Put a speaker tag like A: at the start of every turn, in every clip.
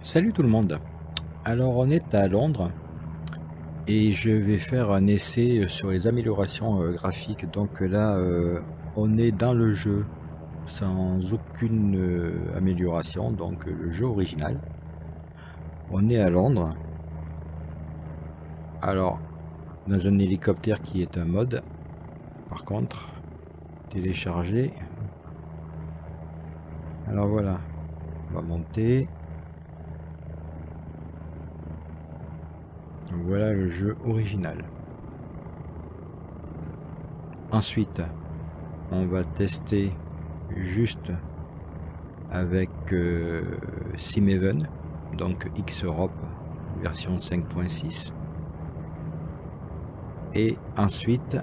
A: Salut tout le monde. Alors on est à Londres et je vais faire un essai sur les améliorations graphiques. Donc là on est dans le jeu sans aucune amélioration, donc le jeu original. On est à Londres. Alors dans un hélicoptère qui est un mode. Par contre, télécharger. Alors voilà, on va monter. Voilà le jeu original. Ensuite, on va tester juste avec SimEven, donc X-Europe version 5.6. Et ensuite,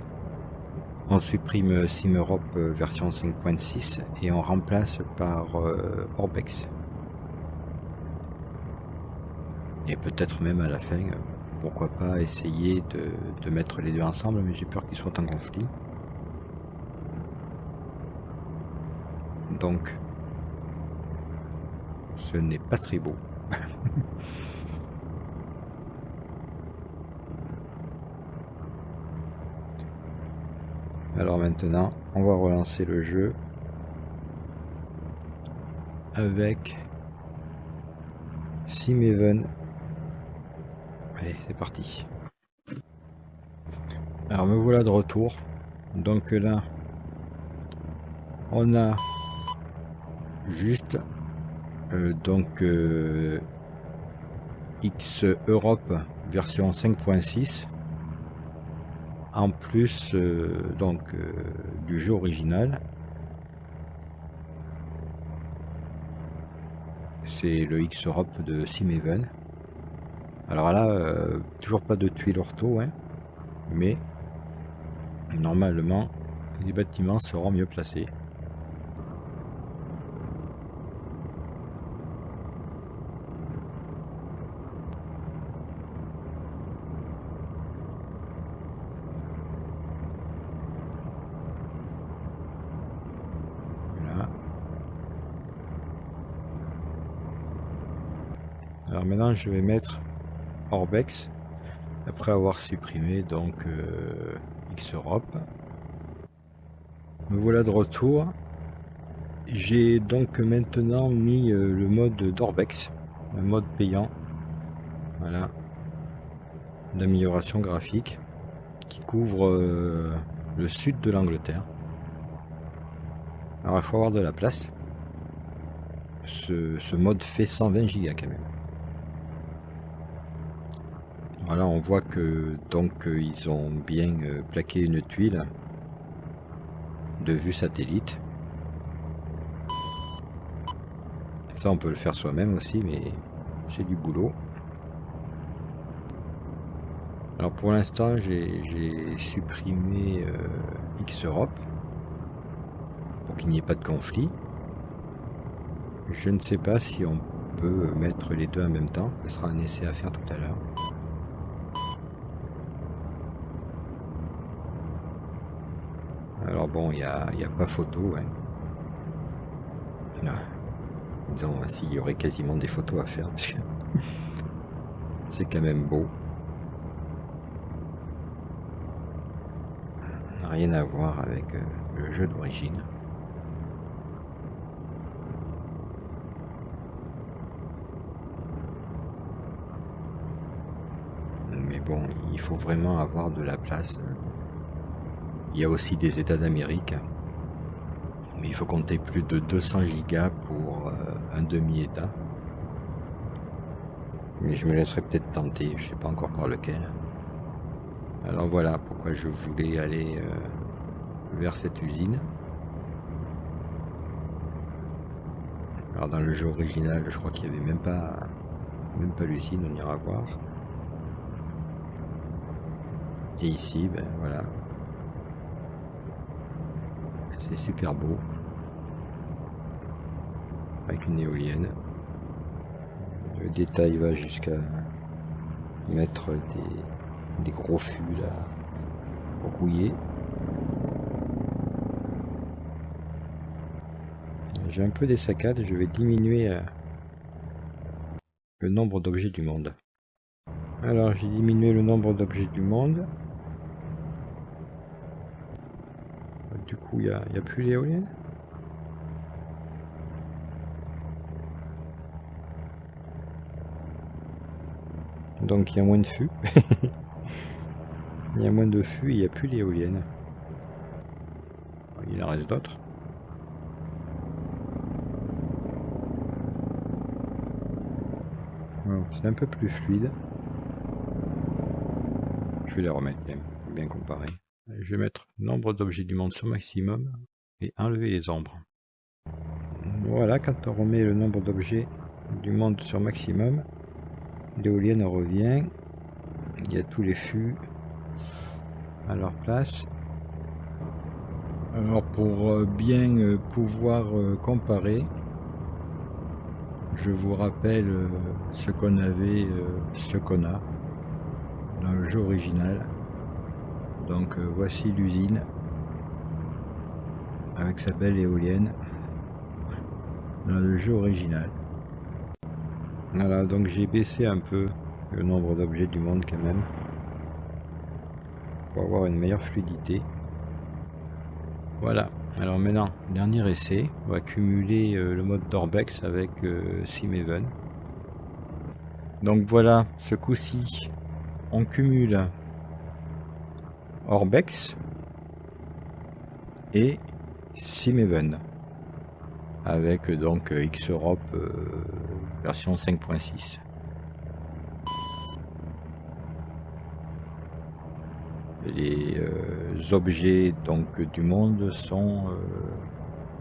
A: on supprime SimEurope version 5.6 et on remplace par Orbex. Et peut-être même à la fin, pourquoi pas essayer de mettre les deux ensemble, mais j'ai peur qu'ils soient en conflit. Donc, ce n'est pas très beau. Alors maintenant, on va relancer le jeu avec SimEven. Allez, c'est parti. Alors me voilà de retour. Donc là, on a juste X-Europe version 5.6 en plus du jeu original. C'est le X-Europe de SimEven. Alors là, toujours pas de tuiles ortho, hein, mais normalement les bâtiments seront mieux placés. Voilà. Alors maintenant je vais mettre Orbex après avoir supprimé donc X-Europe. Me voilà de retour. J'ai donc maintenant mis le mode d'Orbex, un mode payant, voilà, d'amélioration graphique qui couvre le sud de l'Angleterre. Alors il faut avoir de la place. Ce mode fait 120 Go quand même. Voilà, on voit que donc ils ont bien plaqué une tuile de vue satellite. Ça on peut le faire soi-même aussi, mais c'est du boulot. Alors pour l'instant j'ai supprimé X-Europe pour qu'il n'y ait pas de conflit. Je ne sais pas si on peut mettre les deux en même temps. Ce sera un essai à faire tout à l'heure. Alors bon, il n'y a pas photo. Hein. Disons, s'il y aurait quasiment des photos à faire, parce que c'est quand même beau. Rien à voir avec le jeu d'origine. Mais bon, il faut vraiment avoir de la place. Il y a aussi des États d'Amérique. Mais il faut compter plus de 200 gigas pour un demi-état. Mais je me laisserai peut-être tenter, je ne sais pas encore par lequel. Alors voilà pourquoi je voulais aller vers cette usine. Alors dans le jeu original, je crois qu'il n'y avait même pas l'usine, on ira voir. Et ici, ben voilà. C'est super beau. Avec une éolienne. Le détail va jusqu'à mettre des gros fûts là pour rouiller. J'ai un peu des saccades, je vais diminuer le nombre d'objets du monde. Alors j'ai diminué le nombre d'objets du monde. Du coup, il n'y a plus l'éolienne. Donc il y a moins de fûts. Il y a moins de fûts et il n'y a plus l'éolienne. Il en reste d'autres. C'est un peu plus fluide. Je vais les remettre quand même, pour bien comparer. Je vais mettre nombre d'objets du monde sur maximum et enlever les ombres. Voilà, quand on remet le nombre d'objets du monde sur maximum, l'éolienne revient. Il y a tous les fûts à leur place. Alors pour bien pouvoir comparer, je vous rappelle ce qu'on avait, ce qu'on a dans le jeu original. Donc voici l'usine avec sa belle éolienne dans le jeu original. Voilà, donc j'ai baissé un peu le nombre d'objets du monde quand même pour avoir une meilleure fluidité. Voilà, alors maintenant, dernier essai, on va cumuler le mode d'Orbex avec SimEven. Donc voilà, ce coup-ci, on cumule Orbex et SimEven avec donc X-Europe version 5.6. Les objets donc du monde sont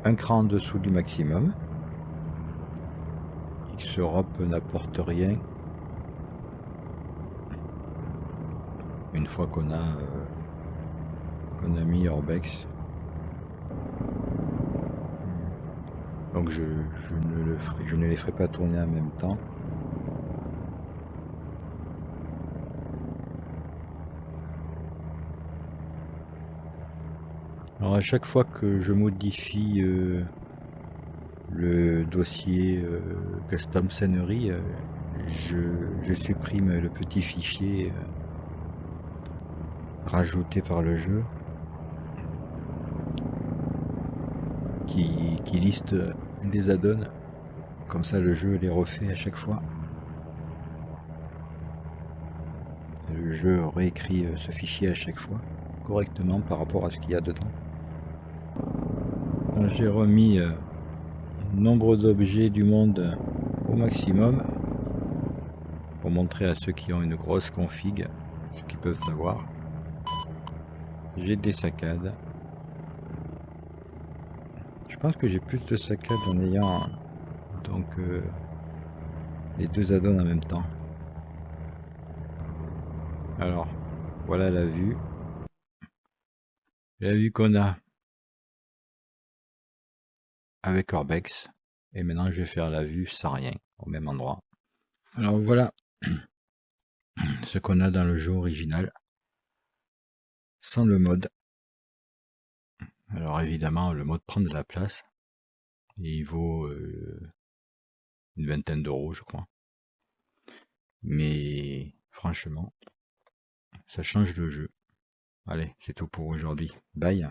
A: un cran en dessous du maximum. X-Europe n'apporte rien une fois qu'on a mis Orbex. Donc je ne les ferai pas tourner en même temps. Alors à chaque fois que je modifie le dossier custom scenery, je supprime le petit fichier rajouté par le jeu qui liste les add-ons. Comme ça le jeu les refait à chaque fois. Le jeu réécrit ce fichier à chaque fois correctement par rapport à ce qu'il y a dedans. J'ai remis nombre d'objets du monde au maximum pour montrer à ceux qui ont une grosse config ce qu'ils peuvent savoir. J'ai des saccades. Je pense que j'ai plus de saccades en ayant donc les deux add-ons en même temps. Alors voilà la vue qu'on a avec Orbex, et maintenant je vais faire la vue sans rien au même endroit. Alors voilà ce qu'on a dans le jeu original sans le mode. Alors évidemment le mode prend de la place et il vaut une vingtaine d'euros je crois, mais franchement ça change le jeu. Allez, c'est tout pour aujourd'hui, bye.